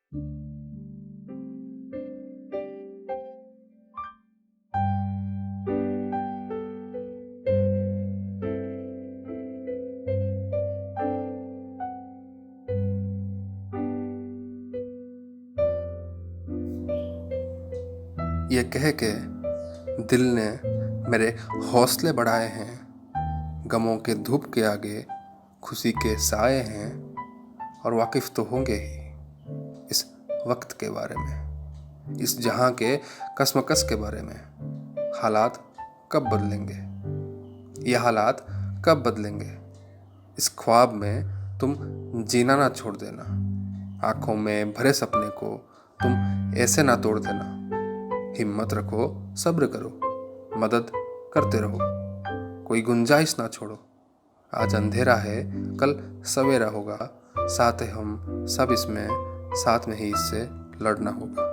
ये कह के दिल ने मेरे हौसले बढ़ाए हैं, गमों के धूप के आगे खुशी के साए हैं, और वाकिफ तो होंगे ही इस वक्त के बारे में, इस जहां के कसमकस के बारे में। हालात कब बदलेंगे, ये हालात कब बदलेंगे, इस ख्वाब में तुम जीना ना छोड़ देना। आंखों में भरे सपने को तुम ऐसे ना तोड़ देना। हिम्मत रखो, सब्र करो, मदद करते रहो, कोई गुंजाइश ना छोड़ो। आज अंधेरा है, कल सवेरा होगा, साथ है हम सब इसमें, साथ में ही इससे लड़ना होगा।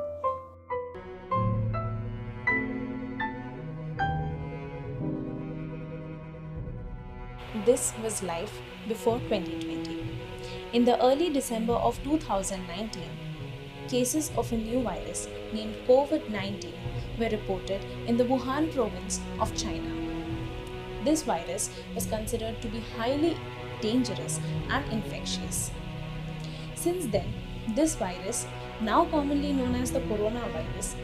This was life before 2020. In the early December of 2019, cases of a new virus named COVID-19 were reported in the Wuhan province of China. This virus was considered to be highly dangerous and infectious. Since then, this virus, now commonly known as the coronavirus,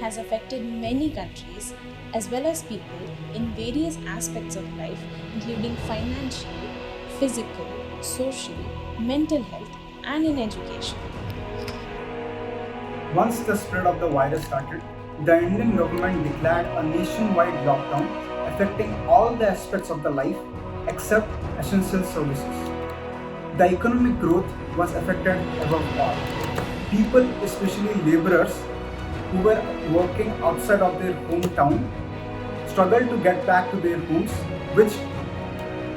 has affected many countries as well as people in various aspects of life, including financial, physical, social, mental health, and in education. Once the spread of the virus started, the Indian government declared a nationwide lockdown affecting all the aspects of the life except essential services. The economic growth was affected above all. People, especially laborers who were working outside of their hometown, struggled to get back to their homes, which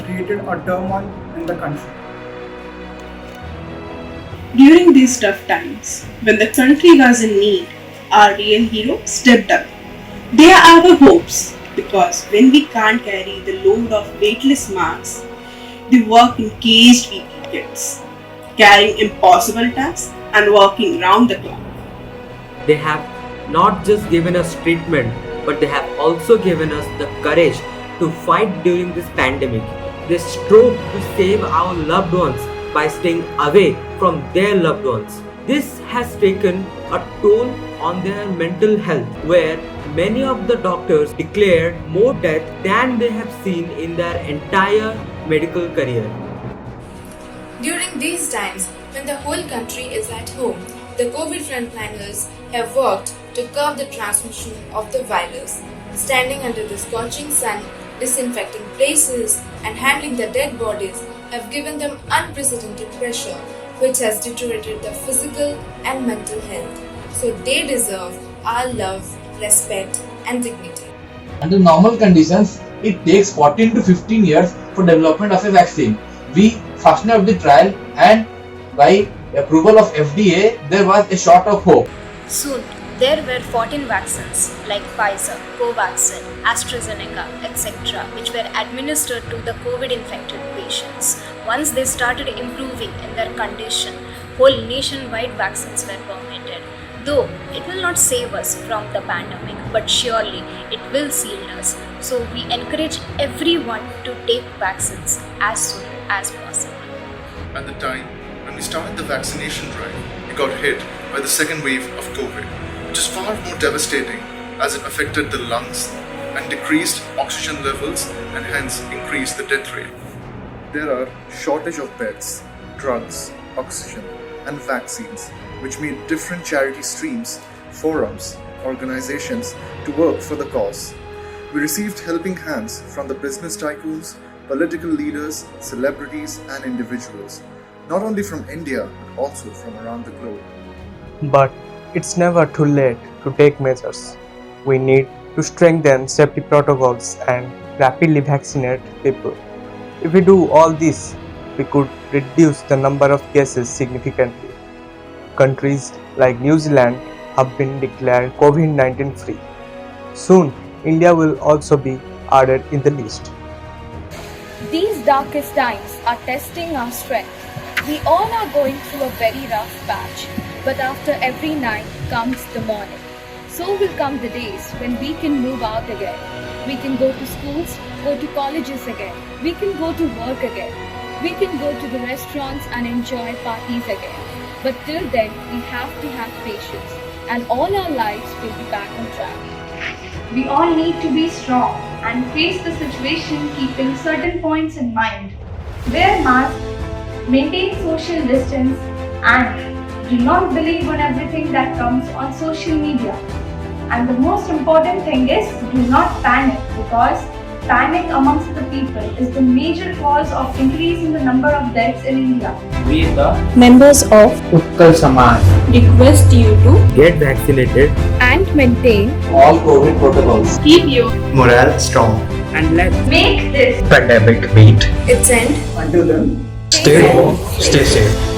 created a turmoil in the country. During these tough times, when the country was in need, our real hero stepped up. They are our hopes because when we can't carry the load of weightless masks, they work in caged PPE kits, carrying impossible tasks and working round the clock. They have not just given us treatment, but they have also given us the courage to fight during this pandemic. They strove to save our loved ones by staying away from their loved ones. This has taken a toll on their mental health, where many of the doctors declared more death than they have seen in their entire medical career. During these times, when the whole country is at home, the COVID frontliners have worked to curb the transmission of the virus, standing under the scorching sun, disinfecting places, and handling the dead bodies have given them unprecedented pressure, which has deteriorated their physical and mental health. So they deserve our love, respect, and dignity. Under normal conditions, it takes 14 to 15 years for development of a vaccine. We fastened up the trial, and by approval of FDA, there was a shot of hope. Soon, there were 14 vaccines like Pfizer, Covaxin, AstraZeneca, etc., which were administered to the COVID-infected patients. Once they started improving in their condition, whole nationwide vaccines were permitted. Though it will not save us from the pandemic, but surely it will shield us. So we encourage everyone to take vaccines as soon as possible. At the time when we started the vaccination drive, we got hit by the second wave of COVID, which is far more devastating as it affected the lungs and decreased oxygen levels and hence increased the death rate. There are shortage of beds, drugs, oxygen, and vaccines, which made different charity streams, forums, organizations to work for the cause. We received helping hands from the business tycoons, political leaders, celebrities, and individuals, not only from India but also from around the globe. But it's never too late to take measures. We need to strengthen safety protocols and rapidly vaccinate people. If we do all this, we could reduce the number of cases significantly. Countries like New Zealand have been declared COVID-19 free. Soon, India will also be added in the list. These darkest times are testing our strength. We all are going through a very rough patch. but after every night comes the morning. So will come the days when we can move out again. We can go to schools, go to colleges again. We can go to work again. We can go to the restaurants and enjoy parties again. But till then, we have to have patience, and all our lives will be back on track. We all need to be strong and face the situation keeping certain points in mind. Wear masks, maintain social distance, and do not believe on everything that comes on social media. And the most important thing is, do not panic, because panic amongst the people is the major cause of increase in the number of deaths in India. We the Members of Utkal Samaj request you to Get vaccinated And maintain all COVID protocols. Keep your morale strong and let's make this pandemic beat. Its end. Until then, Stay home, stay safe.